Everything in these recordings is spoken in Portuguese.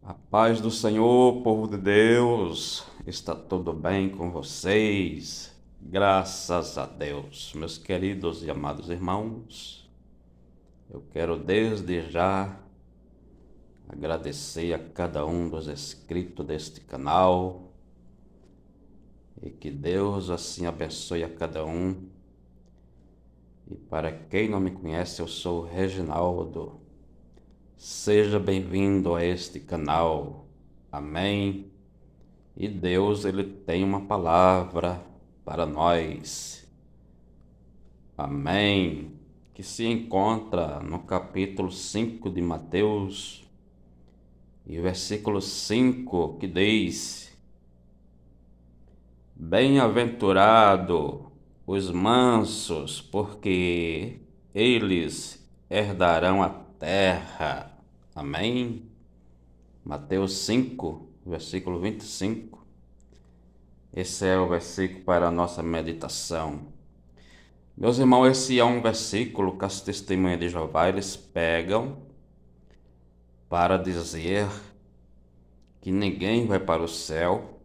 A paz do Senhor, povo de Deus, está tudo bem com vocês? Graças a Deus, meus queridos e amados irmãos, eu quero desde já agradecer a cada um dos inscritos deste canal e que Deus assim abençoe a cada um. E para quem não me conhece, eu sou o Reginaldo. Seja bem-vindo a este canal. Amém. E Deus, ele tem uma palavra para nós. Amém. Que se encontra no capítulo 5 de Mateus, e o versículo 5 que diz: Bem-aventurado os mansos, porque eles herdarão a terra. Amém. Mateus 5, versículo 25. Esse é o versículo para a nossa meditação. Meus irmãos, esse é um versículo que as testemunhas de Jeová eles pegam para dizer que ninguém vai para o céu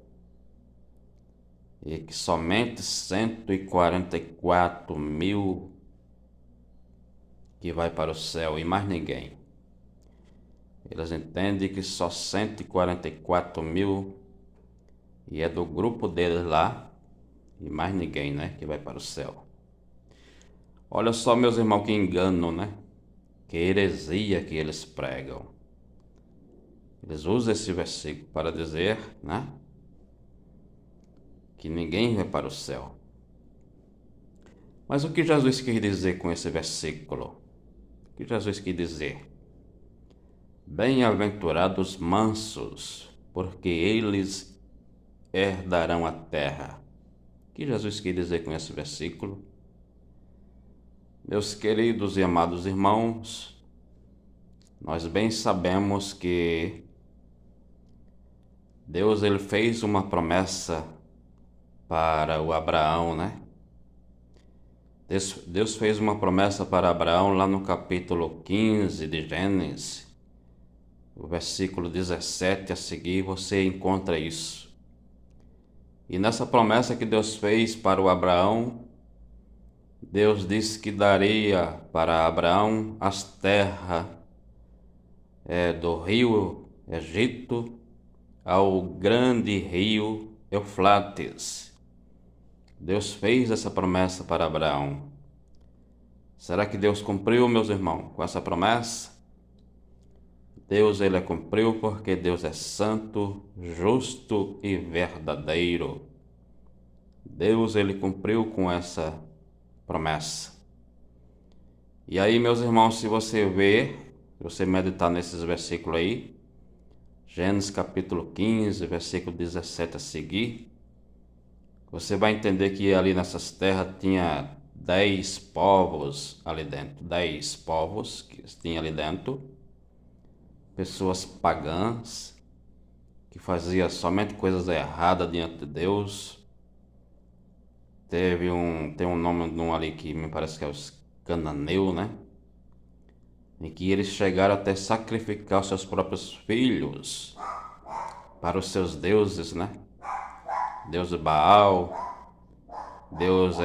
e que somente 144 mil que vai para o céu e mais ninguém. Eles entendem que só 144 mil e é do grupo deles lá e mais ninguém, né, que vai para o céu. Olha só, meus irmãos, que engano, né? Que heresia que eles pregam. Eles usam esse versículo para dizer, né, que ninguém vai para o céu. Mas o que Jesus quis dizer com esse versículo? O que Jesus quis dizer? Bem-aventurados mansos, porque eles herdarão a terra. O que Jesus quis dizer com esse versículo? Meus queridos e amados irmãos, nós bem sabemos que Deus ele fez uma promessa para o Abraão, né? Deus fez uma promessa para Abraão lá no capítulo 15 de Gênesis, o versículo 17 a seguir, você encontra isso. E nessa promessa que Deus fez para o Abraão, Deus disse que daria para Abraão as terras do rio Egito ao grande rio Eufrates. Deus fez essa promessa para Abraão. Será que Deus cumpriu, meus irmãos, com essa promessa? Deus ele cumpriu porque Deus é santo, justo e verdadeiro. Deus ele cumpriu com essa promessa. E aí, meus irmãos, se você meditar nesses versículos aí, Gênesis capítulo 15, versículo 17 a seguir, você vai entender que ali nessas terras tinha 10 povos ali dentro, 10 povos que tinha ali dentro, pessoas pagãs, que faziam somente coisas erradas diante de Deus. Tem um nome de um ali que me parece que é os cananeus, né? Em que eles chegaram até sacrificar os seus próprios filhos para os seus deuses, né? Deus Baal, Deus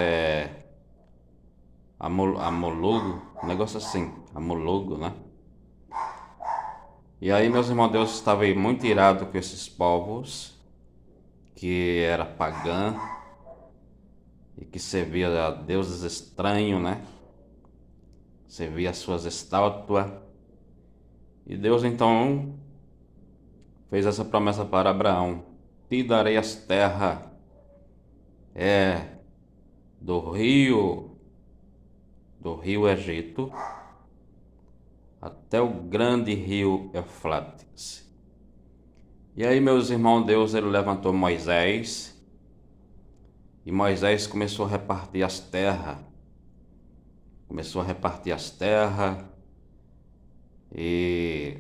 Amolugo, um negócio assim, Amolugo, né? E aí, meus irmãos, Deus estava aí muito irado com esses povos que era pagã e que servia a deuses estranhos, né? Servia as suas estátuas. E Deus então fez essa promessa para Abraão: te darei as terras do rio Egito até o grande rio Eufrates. E aí, meus irmãos, Deus ele levantou Moisés, e Moisés começou a repartir as terras. E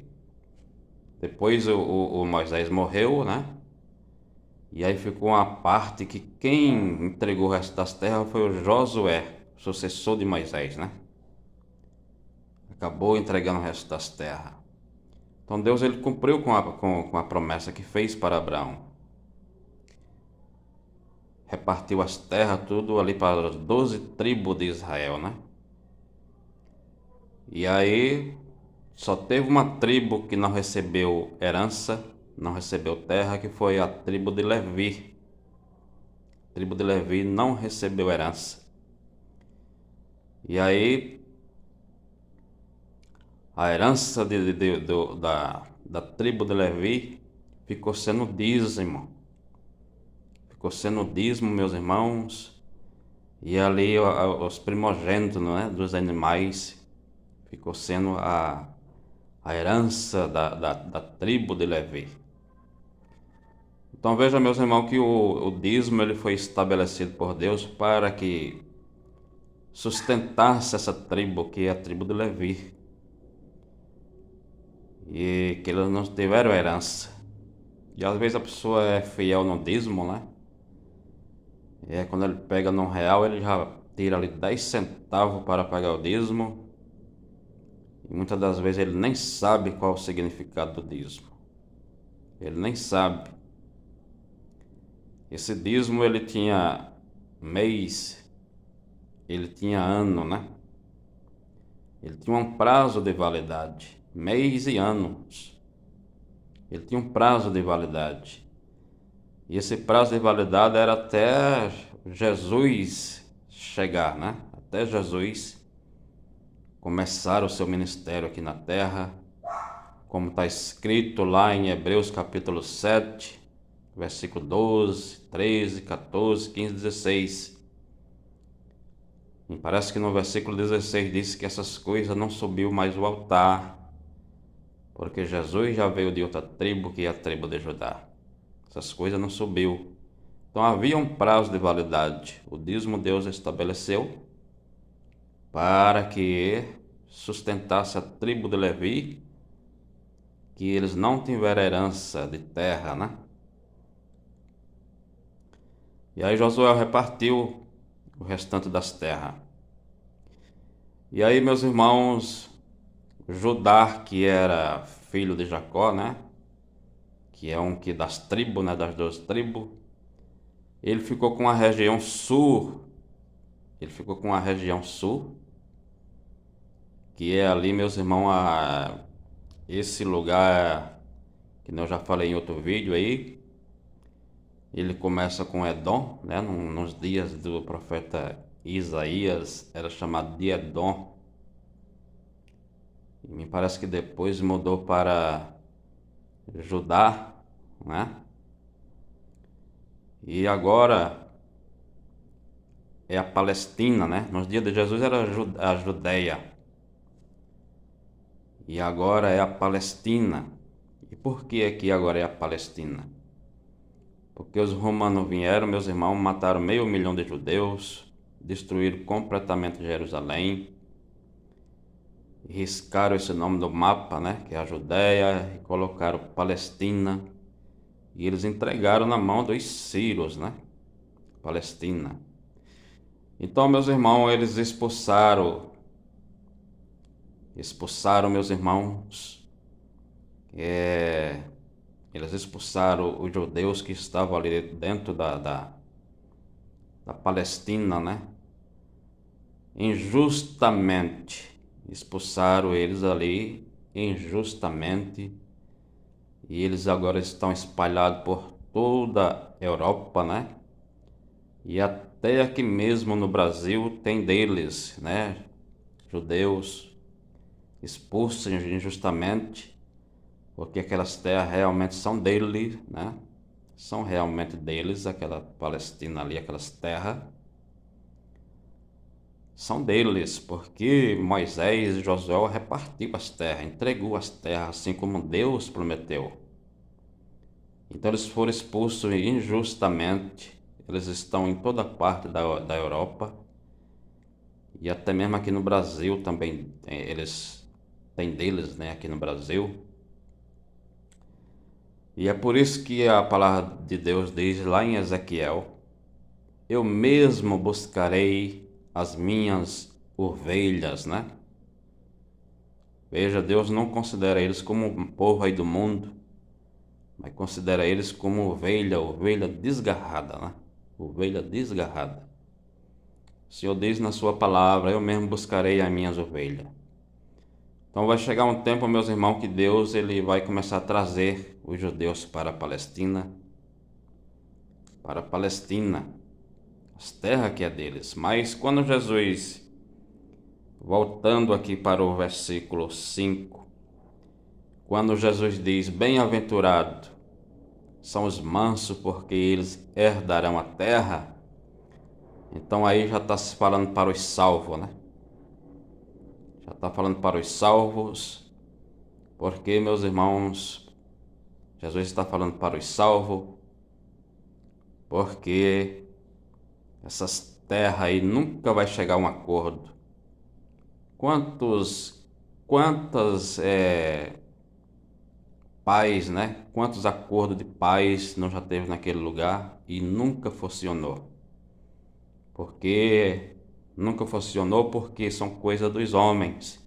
depois o Moisés morreu, né? E aí ficou uma parte que quem entregou o resto das terras foi o Josué, sucessor de Moisés, né? Acabou entregando o resto das terras. Então Deus ele cumpriu com a promessa que fez para Abraão. Repartiu as terras tudo ali para as 12 tribos de Israel, né? E aí só teve uma tribo que não recebeu herança, não recebeu terra, que foi a tribo de Levi. A tribo de Levi não recebeu herança. E aí a herança da tribo de Levi ficou sendo dízimo. Ficou sendo dízimo, meus irmãos. E ali os primogênitos, né, dos animais ficou sendo a herança da tribo de Levi. Então veja, meus irmãos, que o dízimo ele foi estabelecido por Deus para que sustentasse essa tribo, que é a tribo de Levi. E que eles não tiveram herança. E às vezes a pessoa é fiel no dízimo, né? E quando ele pega num real, ele já tira ali 10 centavos para pagar o dízimo. E muitas das vezes ele nem sabe qual é o significado do dízimo. Ele nem sabe. Esse dízimo ele tinha mês, ele tinha ano, né? Ele tinha um prazo de validade, mês e anos. Ele tinha um prazo de validade. E esse prazo de validade era até Jesus chegar, né? Até Jesus começar o seu ministério aqui na terra, como está escrito lá em Hebreus capítulo 7, versículo 12, 13, 14, 15, 16. E parece que no versículo 16 diz que essas coisas não subiu mais o altar, porque Jesus já veio de outra tribo, que é a tribo de Judá. Essas coisas não subiu. Então havia um prazo de validade. O dízimo Deus estabeleceu para que sustentasse a tribo de Levi, que eles não tiveram herança de terra, né? E aí Josué repartiu o restante das terras. E aí, meus irmãos, Judá, que era filho de Jacó, né? Que é um que das tribos, né? Das 12 tribos. Ele ficou com a região sul. Ele ficou com a região sul, que é ali, meus irmãos, esse lugar que eu já falei em outro vídeo aí. Ele começa com Edom, né? Nos dias do profeta Isaías era chamado de Edom. E me parece que depois mudou para Judá, né? E agora é a Palestina, né? Nos dias de Jesus era a Judéia. E agora é a Palestina. E por que aqui agora é a Palestina? Porque os romanos vieram, meus irmãos, mataram 500.000 de judeus, destruíram completamente Jerusalém, riscaram esse nome do mapa, né, que é a Judéia, e colocaram Palestina, e eles entregaram na mão dos sírios, né, Palestina. Então, meus irmãos, eles expulsaram, meus irmãos, eles expulsaram os judeus que estavam ali dentro da Palestina, né? Injustamente. Expulsaram eles ali injustamente. E eles agora estão espalhados por toda a Europa, né? E até aqui mesmo no Brasil tem deles, né? Judeus expulsos injustamente, porque aquelas terras realmente são deles, né? São realmente deles, aquela Palestina ali, aquelas terras são deles, porque Moisés e Josué repartiu as terras, entregou as terras, assim como Deus prometeu. Então eles foram expulsos injustamente, eles estão em toda parte da Europa, e até mesmo aqui no Brasil também, eles têm deles, né, aqui no Brasil. E é por isso que a palavra de Deus diz lá em Ezequiel: eu mesmo buscarei as minhas ovelhas, né? Veja, Deus não considera eles como um povo aí do mundo, mas considera eles como ovelha desgarrada, né? Ovelha desgarrada. O Senhor diz na sua palavra: eu mesmo buscarei as minhas ovelhas. Então vai chegar um tempo, meus irmãos, que Deus ele vai começar a trazer os judeus para a Palestina, as terras que é deles. Mas quando Jesus, voltando aqui para o versículo 5, quando Jesus diz: bem-aventurado são os mansos, porque eles herdarão a terra, então aí já está se falando para os salvos, né? Já está falando para os salvos, porque, meus irmãos, Jesus está falando para os salvos, porque essas terras aí nunca vai chegar a um acordo. Quantas paz, né? Quantos acordos de paz não já teve naquele lugar e nunca funcionou? Porque nunca funcionou porque são coisas dos homens.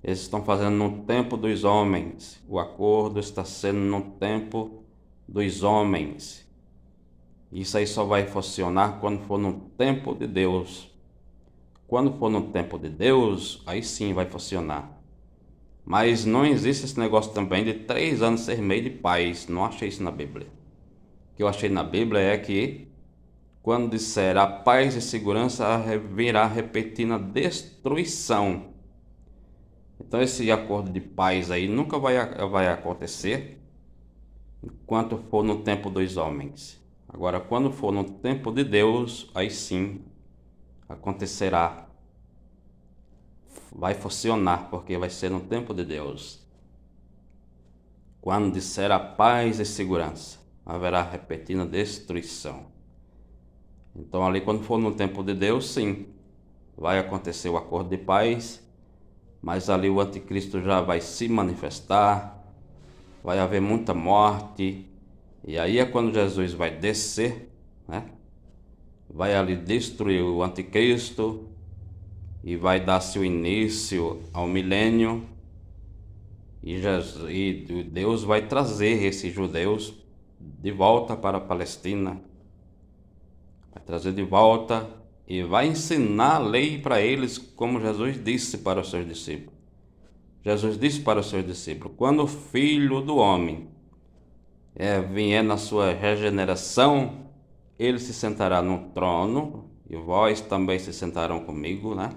Eles estão fazendo no tempo dos homens. O acordo está sendo no tempo dos homens. Isso aí só vai funcionar quando for no tempo de Deus. Quando for no tempo de Deus, aí sim vai funcionar. Mas não existe esse negócio também de 3 anos ser meio de paz. Não achei isso na Bíblia. O que eu achei na Bíblia é que quando disser a paz e segurança, virá repetindo a destruição. Então esse acordo de paz aí nunca vai acontecer enquanto for no tempo dos homens. Agora, quando for no tempo de Deus, aí sim acontecerá. Vai funcionar, porque vai ser no tempo de Deus. Quando disser a paz e segurança, haverá repetindo a destruição. Então ali quando for no tempo de Deus, sim, vai acontecer o acordo de paz, mas ali o anticristo já vai se manifestar, vai haver muita morte, e aí é quando Jesus vai descer, né? Vai ali destruir o anticristo e vai dar-se o início ao milênio, e Deus vai trazer esses judeus de volta para a Palestina, vai trazer de volta e vai ensinar a lei para eles, como Jesus disse para os seus discípulos. Jesus disse para os seus discípulos: quando o Filho do Homem vier na sua regeneração, ele se sentará no trono, e vós também se sentarão comigo, né?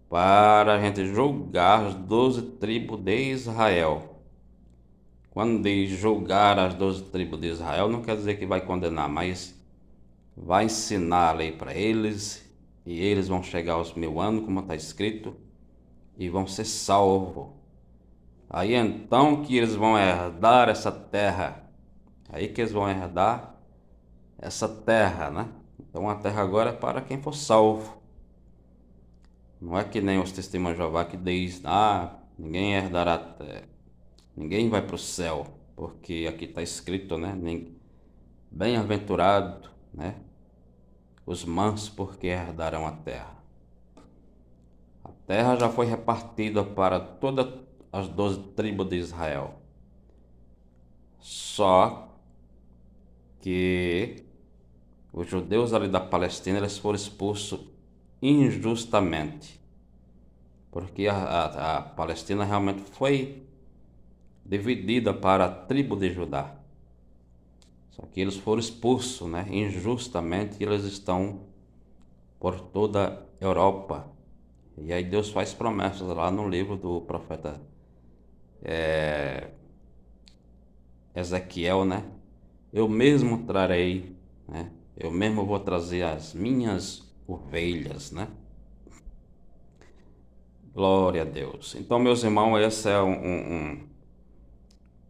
Para a gente julgar as 12 tribos de Israel. Quando diz julgar as 12 tribos de Israel, não quer dizer que vai condenar, mas vai ensinar a lei para eles, e eles vão chegar aos 1000 anos, como está escrito, e vão ser salvos. Aí então que eles vão herdar essa terra. Aí que eles vão herdar essa terra, né? Então a terra agora é para quem for salvo. Não é que nem os testemunhos de Jeová que diz: ninguém herdará a terra, ninguém vai para o céu, porque aqui está escrito, né? Bem-aventurado, né? Os mansos, porque herdarão a terra. A terra já foi repartida para todas as 12 tribos de Israel. Só que os judeus ali da Palestina, eles foram expulsos injustamente, porque a Palestina realmente foi dividida para a tribo de Judá. Só que eles foram expulsos, né, injustamente, e eles estão por toda a Europa. E aí Deus faz promessas lá no livro do profeta Ezequiel, né? Eu mesmo trarei, né? Eu mesmo vou trazer as minhas ovelhas, né? Glória a Deus. Então, meus irmãos, esse é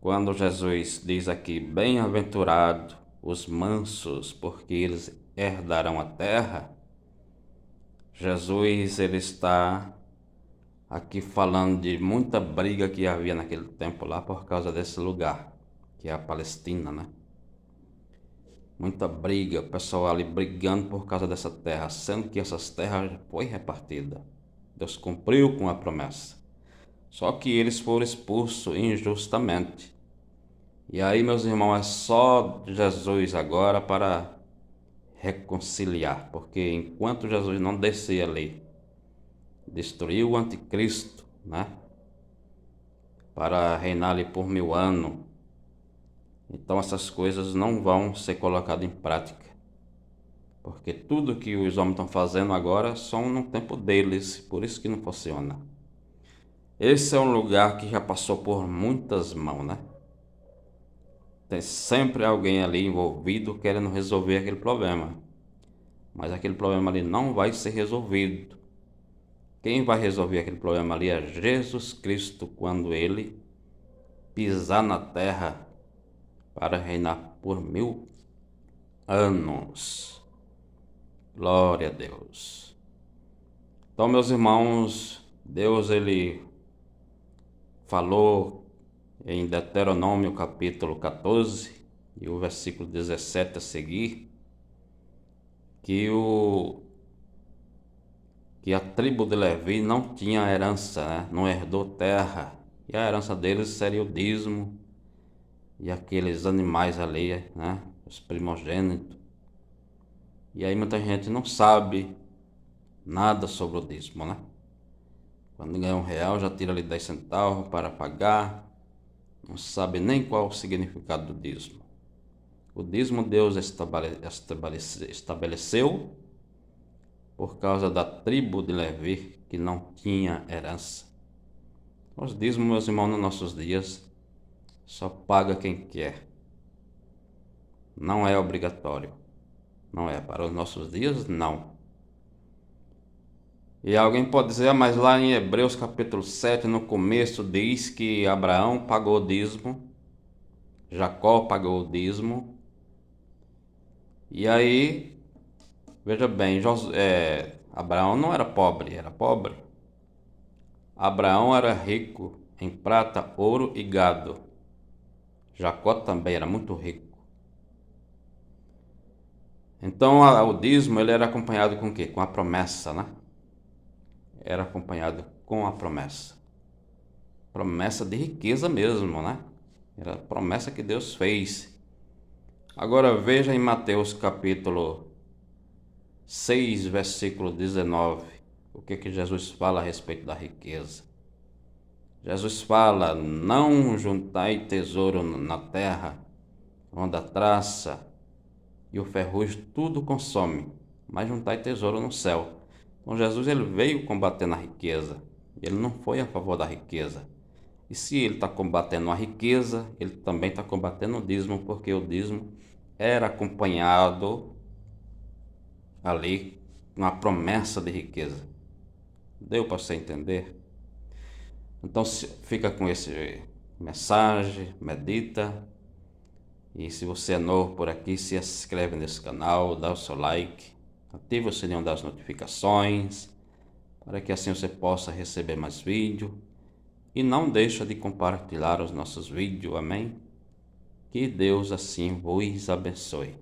quando Jesus diz aqui: bem-aventurado os mansos, porque eles herdarão a terra. Jesus, ele está aqui falando de muita briga que havia naquele tempo lá por causa desse lugar, que é a Palestina, né? Muita briga, o pessoal ali brigando por causa dessa terra, sendo que essas terras já foi repartida. Deus cumpriu com a promessa. Só que eles foram expulsos injustamente. E aí, meus irmãos, é só Jesus agora para reconciliar, porque enquanto Jesus não descer ali, destruiu o anticristo, né? Para reinar ali por 1000 anos. Então essas coisas não vão ser colocadas em prática. Porque tudo que os homens estão fazendo agora são no tempo deles, por isso que não funciona. Esse é um lugar que já passou por muitas mãos, né? Tem sempre alguém ali envolvido querendo resolver aquele problema. Mas aquele problema ali não vai ser resolvido. Quem vai resolver aquele problema ali é Jesus Cristo, quando ele pisar na terra para reinar por 1000 anos. Glória a Deus. Então, meus irmãos, Deus ele falou em Deuteronômio capítulo 14 e o versículo 17 a seguir, que a tribo de Levi não tinha herança, né? Não herdou terra, e a herança deles seria o dízimo e aqueles animais ali, né? Os primogênitos. E aí muita gente não sabe nada sobre o dízimo, né? Quando ganha R$1 já tira ali 10 centavos para pagar, não sabe nem qual o significado do dízimo. O dízimo Deus estabeleceu por causa da tribo de Levi, que não tinha herança. Os dízimos, meus irmãos, nos nossos dias, só paga quem quer. Não é obrigatório. Não é. Para os nossos dias, não. E alguém pode dizer, mas lá em Hebreus capítulo 7, no começo, diz que Abraão pagou o dízimo, Jacó pagou o dízimo. E aí, veja bem, Abraão não era pobre, era pobre. Abraão era rico em prata, ouro e gado. Jacó também era muito rico. Então o dízimo ele era acompanhado com o quê? Com a promessa, né? Era acompanhado com a promessa. Promessa de riqueza mesmo, né? Era a promessa que Deus fez. Agora veja em Mateus capítulo 6, versículo 19, o que Jesus fala a respeito da riqueza. Jesus fala, não juntai tesouro na terra, onde a traça e o ferrugem tudo consome, mas juntai tesouro no céu. Então Jesus ele veio combatendo a riqueza, ele não foi a favor da riqueza. E se ele está combatendo a riqueza, ele também está combatendo o dízimo, porque o dízimo era acompanhado ali com a promessa de riqueza. Deu para você entender? Então fica com esse mensagem, medita. E se você é novo por aqui, se inscreve nesse canal, dá o seu like, ativa o sininho das notificações, para que assim você possa receber mais vídeos. E não deixa de compartilhar os nossos vídeos, amém? Que Deus assim vos abençoe.